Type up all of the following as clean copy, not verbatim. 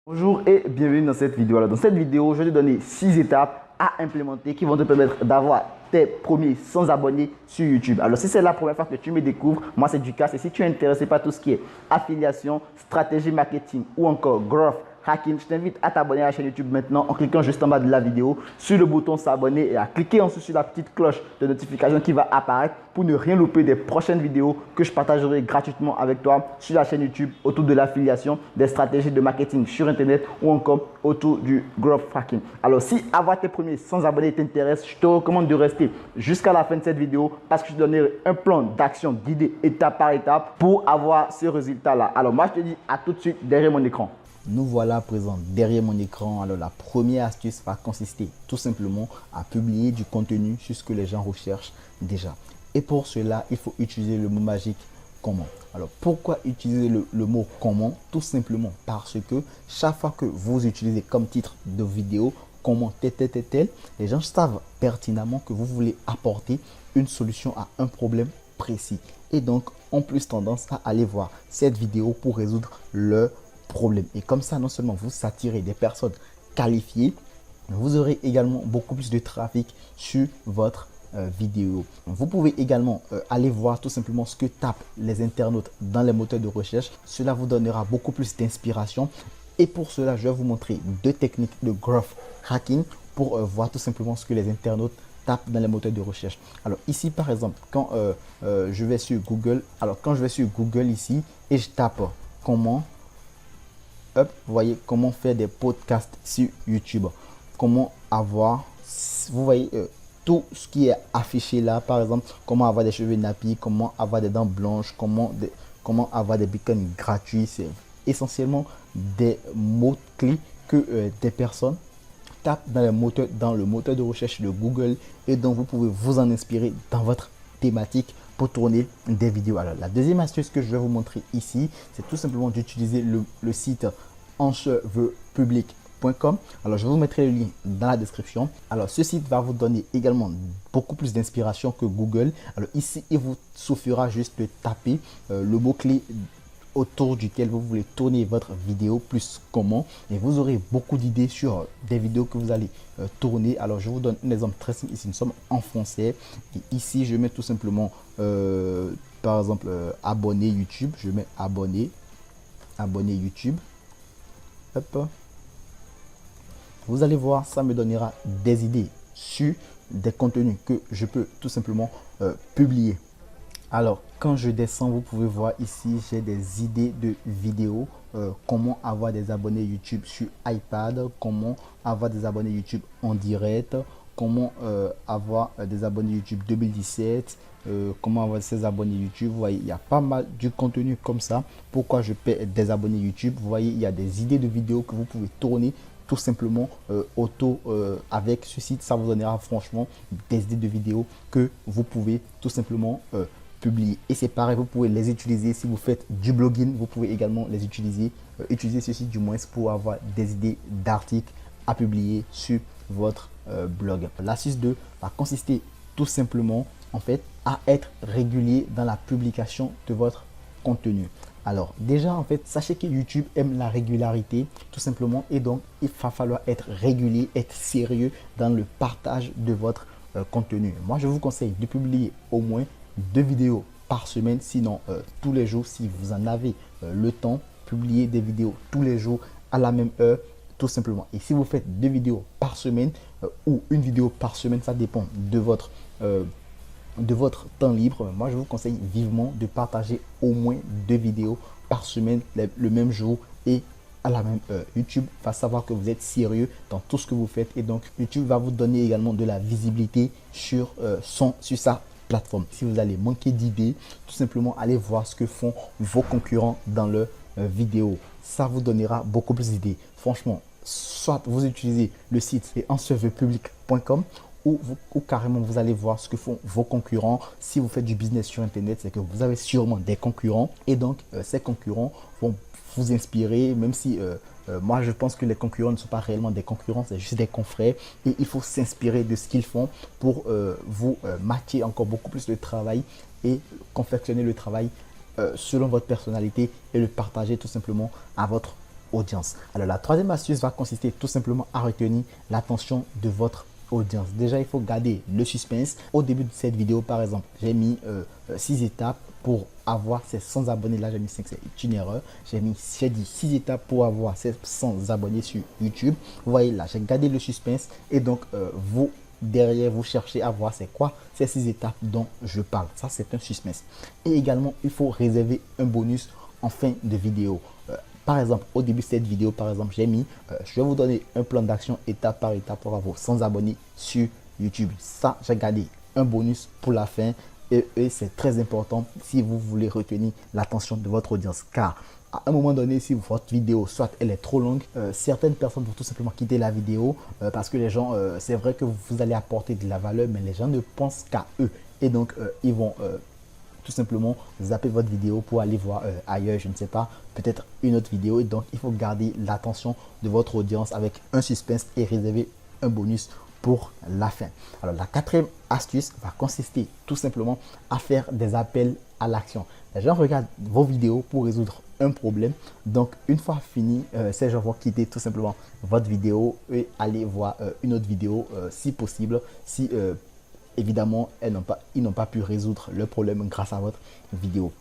Bonjour et bienvenue dans cette vidéo. Alors, dans cette vidéo, je vais te donner 6 étapes à implémenter qui vont te permettre d'avoir tes premiers 100 abonnés sur YouTube. Alors, si c'est la première fois que tu me découvres, moi c'est Ducasse. Et si tu es intéressé par tout ce qui est affiliation, stratégie marketing ou encore growth hacking, je t'invite à t'abonner à la chaîne YouTube maintenant en cliquant juste en bas de la vidéo sur le bouton s'abonner et à cliquer ensuite sur la petite cloche de notification qui va apparaître pour ne rien louper des prochaines vidéos que je partagerai gratuitement avec toi sur la chaîne YouTube autour de l'affiliation, des stratégies de marketing sur Internet ou encore autour du growth hacking. Alors, si avoir tes premiers 100 abonnés t'intéresse, je te recommande de rester jusqu'à la fin de cette vidéo parce que je te donnerai un plan d'action guidé étape par étape pour avoir ce résultat-là. Alors, moi, je te dis à tout de suite derrière mon écran. Nous voilà présents derrière mon écran. Alors, la première astuce va consister tout simplement à publier du contenu sur ce que les gens recherchent déjà. Et pour cela, il faut utiliser le mot magique comment. Alors, pourquoi utiliser le mot comment? Tout simplement parce que chaque fois que vous utilisez comme titre de vidéo comment tel, les gens savent pertinemment que vous voulez apporter une solution à un problème précis. Et donc, ont plus tendance à aller voir cette vidéo pour résoudre leur problème. Et comme ça, non seulement vous attirez des personnes qualifiées, vous aurez également beaucoup plus de trafic sur votre vidéo. Vous pouvez également aller voir tout simplement ce que tapent les internautes dans les moteurs de recherche. Cela vous donnera beaucoup plus d'inspiration. Et pour cela, je vais vous montrer deux techniques de growth hacking pour voir tout simplement ce que les internautes tapent dans les moteurs de recherche. Alors ici, par exemple, quand je vais sur Google, ici et je tape comment vous voyez comment faire des podcasts sur YouTube, comment avoir, vous voyez tout ce qui est affiché là, par exemple, comment avoir des cheveux nappis, comment avoir des dents blanches, comment avoir des bitcoins gratuits. C'est essentiellement des mots-clés que des personnes tapent dans le moteur de recherche de Google et dont vous pouvez vous en inspirer dans votre thématique pour tourner des vidéos. Alors, la deuxième astuce que je vais vous montrer ici, c'est tout simplement d'utiliser le site encheveupublic.com. Alors, je vous mettrai le lien dans la description. Alors, ce site va vous donner également beaucoup plus d'inspiration que Google. Alors, ici, il vous suffira juste de taper le mot-clé autour duquel vous voulez tourner votre vidéo plus comment et vous aurez beaucoup d'idées sur des vidéos que vous allez tourner. Alors, je vous donne un exemple très simple. Ici, nous sommes en français et ici, je mets tout simplement par exemple abonner YouTube. Je mets abonner YouTube. Hop. Vous allez voir, ça me donnera des idées sur des contenus que je peux tout simplement publier. Alors, quand je descends, vous pouvez voir ici, j'ai des idées de vidéos. Comment avoir des abonnés YouTube sur iPad, comment avoir des abonnés YouTube en direct, comment avoir des abonnés YouTube 2017, comment avoir ces abonnés YouTube. Vous voyez, il y a pas mal de contenu comme ça. Pourquoi je paie des abonnés YouTube? Vous voyez, il y a des idées de vidéos que vous pouvez tourner tout simplement avec ce site. Ça vous donnera franchement des idées de vidéos que vous pouvez tout simplement publier. Et c'est pareil, vous pouvez les utiliser si vous faites du blogging. Vous pouvez également les utiliser, utiliser ceci du moins pour avoir des idées d'articles à publier sur votre blog. L'astuce 2 va consister tout simplement en fait à être régulier dans la publication de votre contenu. Alors déjà en fait, sachez que YouTube aime la régularité tout simplement et donc il va falloir être régulier, être sérieux dans le partage de votre contenu. Moi je vous conseille de publier au moins 2 vidéos par semaine, sinon tous les jours si vous en avez le temps, publier des vidéos tous les jours à la même heure tout simplement. Et si vous faites 2 vidéos par semaine ou une vidéo par semaine, ça dépend de votre temps libre. Moi je vous conseille vivement de partager au moins 2 vidéos par semaine le même jour et à la même heure. YouTube va savoir que vous êtes sérieux dans tout ce que vous faites et donc YouTube va vous donner également de la visibilité sur sa plateforme. Si vous allez manquer d'idées, tout simplement allez voir ce que font vos concurrents dans leurs vidéos. Ça vous donnera beaucoup plus d'idées. Franchement, soit vous utilisez le site encheveupublic.com ou carrément vous allez voir ce que font vos concurrents. Si vous faites du business sur Internet, c'est que vous avez sûrement des concurrents et donc ces concurrents vont vous inspirer, même si moi je pense que les concurrents ne sont pas réellement des concurrents, c'est juste des confrères et il faut s'inspirer de ce qu'ils font pour vous matcher encore beaucoup plus de travail et confectionner le travail selon votre personnalité et le partager tout simplement à votre audience. Alors la troisième astuce va consister tout simplement à retenir l'attention de votre audience. Déjà, il faut garder le suspense. Au début de cette vidéo, par exemple, j'ai mis 6 étapes pour avoir ces 100 abonnés. Là, j'ai mis 5, c'est une erreur. J'ai dit 6 étapes pour avoir ces 100 abonnés sur YouTube. Vous voyez là, j'ai gardé le suspense et donc vous derrière, vous cherchez à voir c'est quoi ces 6 étapes dont je parle. Ça, c'est un suspense. Et également, il faut réserver un bonus en fin de vidéo. Par exemple, au début de cette vidéo, par exemple, j'ai mis, je vais vous donner un plan d'action étape par étape pour avoir 100 abonnés sur YouTube. Ça, j'ai gardé un bonus pour la fin et c'est très important si vous voulez retenir l'attention de votre audience. Car à un moment donné, si votre vidéo, soit elle est trop longue, certaines personnes vont tout simplement quitter la vidéo parce que les gens, c'est vrai que vous allez apporter de la valeur, mais les gens ne pensent qu'à eux. Et donc, ils vont tout simplement zapper votre vidéo pour aller voir ailleurs, je ne sais pas, peut-être une autre vidéo. Et donc, il faut garder l'attention de votre audience avec un suspense et réserver un bonus pour la fin. Alors, la quatrième astuce va consister tout simplement à faire des appels à l'action. Les gens regardent vos vidéos pour résoudre un problème. Donc, une fois fini, ces gens vont quitter tout simplement votre vidéo et aller voir une autre vidéo si possible, si évidemment, ils n'ont pas pu résoudre le problème grâce à votre vidéo.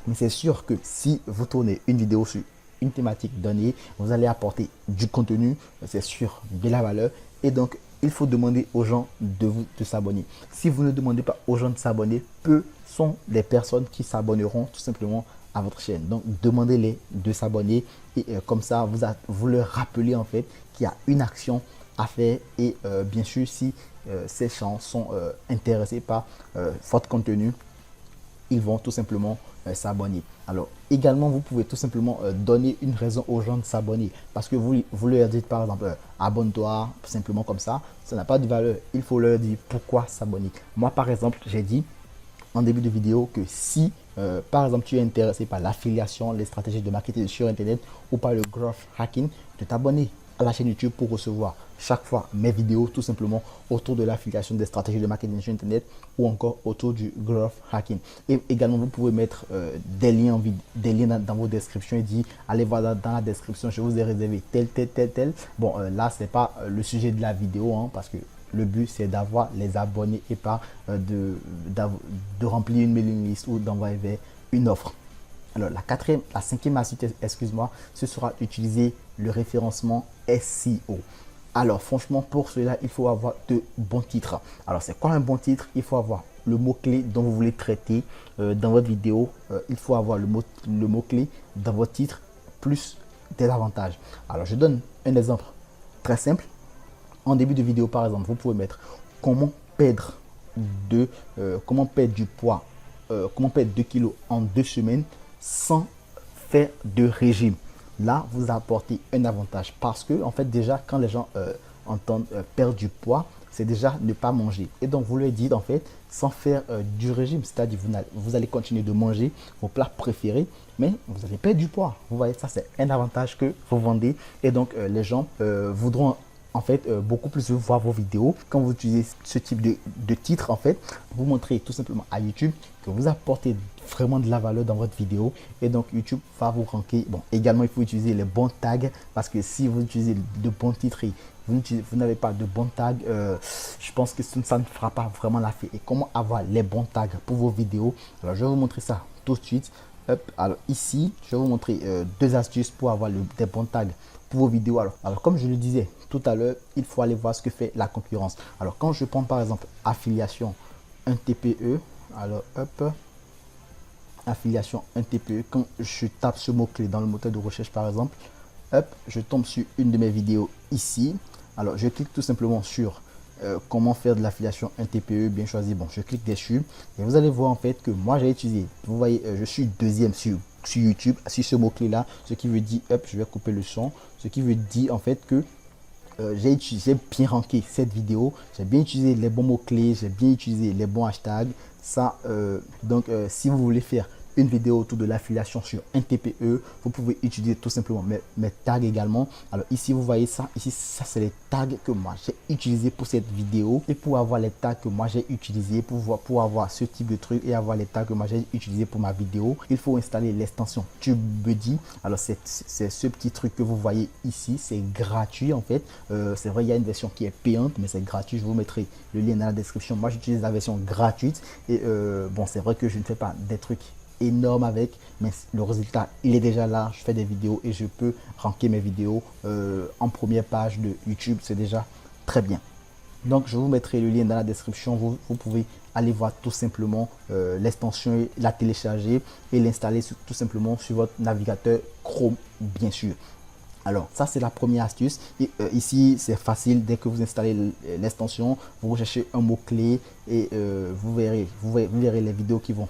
Mais c'est sûr que si vous tournez une vidéo sur une thématique donnée, vous allez apporter du contenu, c'est sûr, de la valeur. Et donc, il faut demander aux gens de s'abonner. Si vous ne demandez pas aux gens de s'abonner, peu sont les personnes qui s'abonneront tout simplement à votre chaîne. Donc, demandez-les de s'abonner et comme ça, vous leur rappelez en fait qu'il y a une action à faire et bien sûr, si ces gens sont intéressés par votre contenu, ils vont tout simplement s'abonner. Alors également, vous pouvez tout simplement donner une raison aux gens de s'abonner parce que vous leur dites par exemple abonne-toi simplement comme ça n'a pas de valeur. Il faut leur dire pourquoi s'abonner. Moi par exemple, j'ai dit en début de vidéo que si par exemple tu es intéressé par l'affiliation, les stratégies de marketing sur internet ou par le growth hacking, de t'abonner à la chaîne YouTube pour recevoir chaque fois mes vidéos tout simplement autour de l'affiliation, des stratégies de marketing sur internet ou encore autour du growth hacking. Et également vous pouvez mettre des liens dans vos descriptions et dire allez voir dans la description, je vous ai réservé tel. Bon là c'est pas le sujet de la vidéo hein, parce que le but c'est d'avoir les abonnés et pas de remplir une mailing list ou d'envoyer une offre. Alors la cinquième astuce, excuse-moi, ce sera d'utiliser le référencement SEO. Alors franchement, pour cela, il faut avoir de bons titres. Alors c'est quoi un bon titre? Il faut avoir le mot-clé dont vous voulez traiter dans votre vidéo. Il faut avoir le mot-clé dans votre titre plus des avantages. Alors je donne un exemple très simple. En début de vidéo, par exemple, vous pouvez mettre comment perdre du poids, comment perdre 2 kilos en 2 semaines sans faire de régime. Là, vous apportez un avantage parce que, en fait, déjà, quand les gens entendent perdre du poids, c'est déjà ne pas manger. Et donc, vous leur dites, en fait, sans faire du régime, c'est-à-dire vous allez continuer de manger vos plats préférés, mais vous allez perdre du poids. Vous voyez, ça, c'est un avantage que vous vendez. Et donc, les gens voudront en fait beaucoup plus voir vos vidéos. Quand vous utilisez ce type de titre, en fait, vous montrez tout simplement à YouTube que vous apportez vraiment de la valeur dans votre vidéo et donc YouTube va vous ranker. Bon, également il faut utiliser les bons tags parce que si vous utilisez de bons titres et vous n'avez pas de bons tags, je pense que ça ne fera pas vraiment l'affaire. Et comment avoir les bons tags pour vos vidéos? Alors je vais vous montrer ça tout de suite. Hop, alors ici je vais vous montrer deux astuces pour avoir des bons tags pour vos vidéos. Alors comme je le disais tout à l'heure, il faut aller voir ce que fait la concurrence. Alors quand je prends par exemple affiliation 1 TPE, alors hop, affiliation 1 TPE, quand je tape ce mot clé dans le moteur de recherche par exemple, hop, je tombe sur une de mes vidéos ici. Alors je clique tout simplement sur comment faire de l'affiliation 1 TPE bien choisi. Bon, je clique dessus et vous allez voir en fait que moi j'ai utilisé, vous voyez, je suis deuxième sur YouTube sur ce mot clé là, ce qui veut dire, hop, je vais couper le son, ce qui veut dire en fait que j'ai bien ranké cette vidéo, j'ai bien utilisé les bons mots clés, j'ai bien utilisé les bons hashtags. Ça donc si vous voulez faire une vidéo autour de l'affiliation sur un TPE, vous pouvez utiliser tout simplement mes tags également. Alors ici, vous voyez ça. Ici, ça c'est les tags que moi j'ai utilisé pour cette vidéo. Et pour avoir les tags que moi j'ai utilisé pour avoir ce type de truc et avoir les tags que moi j'ai utilisé pour ma vidéo, il faut installer l'extension TubeBuddy. Alors c'est ce petit truc que vous voyez ici, c'est gratuit en fait. C'est vrai, il y a une version qui est payante, mais c'est gratuit. Je vous mettrai le lien dans la description. Moi j'utilise la version gratuite et bon, c'est vrai que je ne fais pas des trucs énorme avec, mais le résultat il est déjà là. Je fais des vidéos et je peux ranker mes vidéos en première page de YouTube. C'est déjà très bien. Donc je vous mettrai le lien dans la description. Vous pouvez aller voir tout simplement l'extension, la télécharger et l'installer tout simplement sur votre navigateur Chrome, bien sûr. Alors ça c'est la première astuce et ici c'est facile. Dès que vous installez l'extension, vous recherchez un mot clé et vous verrez les vidéos qui vont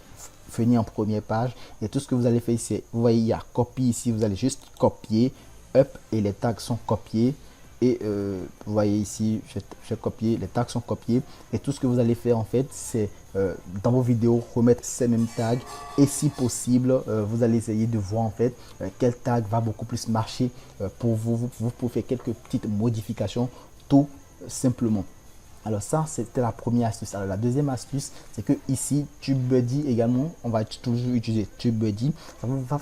venir en première page. Et tout ce que vous allez faire ici, vous voyez il y a copie ici, vous allez juste copier up et les tags sont copiés. Et vous voyez ici, j'ai copié, les tags sont copiés. Et tout ce que vous allez faire en fait, c'est dans vos vidéos remettre ces mêmes tags. Et si possible, vous allez essayer de voir en fait quel tag va beaucoup plus marcher pour vous. Vous pouvez faire quelques petites modifications tout simplement. Alors ça, c'était la première astuce. Alors la deuxième astuce, c'est que ici, TubeBuddy également, on va toujours utiliser TubeBuddy.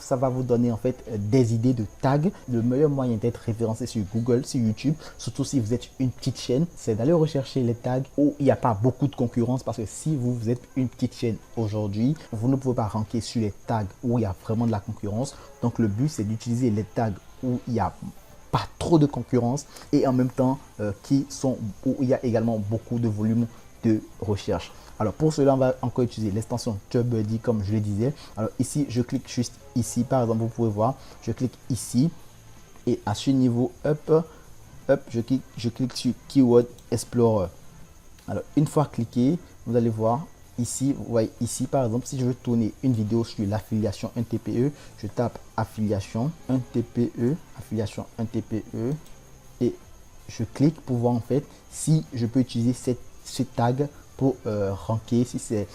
Ça va vous donner en fait des idées de tags. Le meilleur moyen d'être référencé sur Google, sur YouTube, surtout si vous êtes une petite chaîne, c'est d'aller rechercher les tags où il n'y a pas beaucoup de concurrence. Parce que si vous êtes une petite chaîne aujourd'hui, vous ne pouvez pas ranker sur les tags où il y a vraiment de la concurrence. Donc le but, c'est d'utiliser les tags où il y a pas trop de concurrence et en même temps où il y a également beaucoup de volume de recherche. Alors pour cela, on va encore utiliser l'extension TubeBuddy comme je le disais. Alors ici, je clique juste ici. Par exemple, vous pouvez voir, je clique ici et à ce niveau, je clique sur Keyword Explorer. Alors une fois cliqué, vous allez voir ici, vous voyez ici par exemple, si je veux tourner une vidéo sur l'affiliation 1 TPE, je tape affiliation 1 TPE, affiliation 1 TPE et je clique pour voir en fait si je peux utiliser ce tag pour ranker, si c'est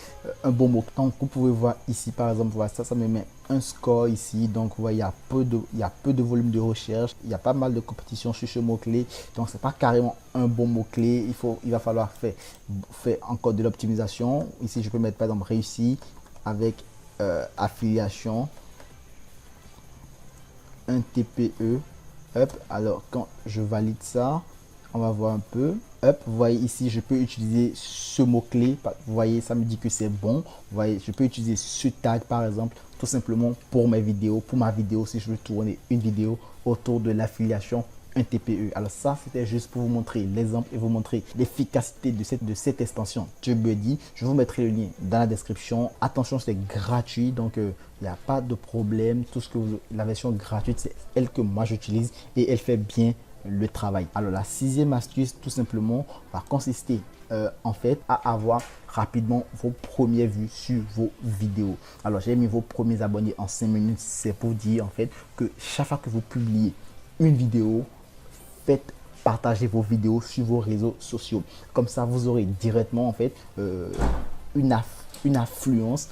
un bon mot. Donc vous pouvez voir ici par exemple, voilà, ça me met un score ici. Donc vous voyez, il y a peu de volume de recherche, il y a pas mal de compétition sur ce mot clé. Donc c'est pas carrément un bon mot clé. Il va falloir faire encore de l'optimisation. Ici je peux mettre par exemple réussi avec affiliation 1 TPE. Alors quand je valide ça, on va voir un peu. Vous voyez ici, je peux utiliser ce mot-clé. Vous voyez, ça me dit que c'est bon. Vous voyez, je peux utiliser ce tag par exemple, tout simplement pour mes vidéos. Pour ma vidéo, si je veux tourner une vidéo autour de l'affiliation 1 TPE. Alors ça, c'était juste pour vous montrer l'exemple et vous montrer l'efficacité de cette extension TubeBuddy. Je vous mettrai le lien dans la description. Attention, c'est gratuit, donc il n'y a pas de problème. La version gratuite, c'est elle que moi j'utilise et elle fait bien le travail. Alors la sixième astuce tout simplement va consister en fait à avoir rapidement vos premières vues sur vos vidéos. Alors j'ai mis vos premiers abonnés en 5 minutes. C'est pour dire en fait que chaque fois que vous publiez une vidéo, faites partager vos vidéos sur vos réseaux sociaux. Comme ça vous aurez directement en fait une affluence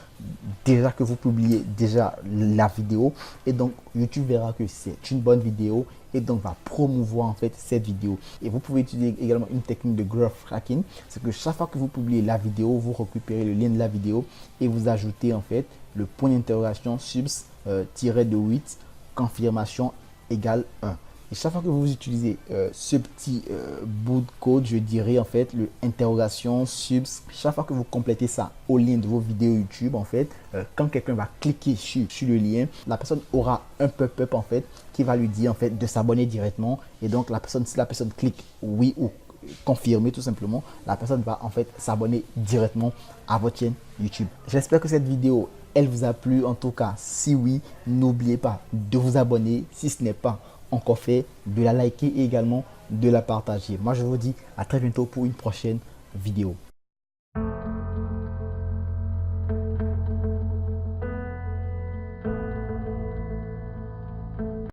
déjà que vous publiez déjà la vidéo et donc YouTube verra que c'est une bonne vidéo et donc va promouvoir en fait cette vidéo. Et vous pouvez utiliser également une technique de growth hacking, c'est que chaque fois que vous publiez la vidéo, vous récupérez le lien de la vidéo et vous ajoutez en fait le point d'interrogation subs de 8 confirmation égale 1. Et chaque fois que vous utilisez ce petit bout de code, je dirais en fait le interrogation subs, chaque fois que vous complétez ça au lien de vos vidéos YouTube en fait, quand quelqu'un va cliquer sur le lien, la personne aura un pop-up en fait qui va lui dire en fait de s'abonner directement. Et donc si la personne clique oui ou confirmer tout simplement, la personne va en fait s'abonner directement à votre chaîne YouTube. J'espère que cette vidéo elle vous a plu. En tout cas, si oui, n'oubliez pas de vous abonner si ce n'est pas encore fait, de la liker et également de la partager. Moi je vous dis à très bientôt pour une prochaine vidéo.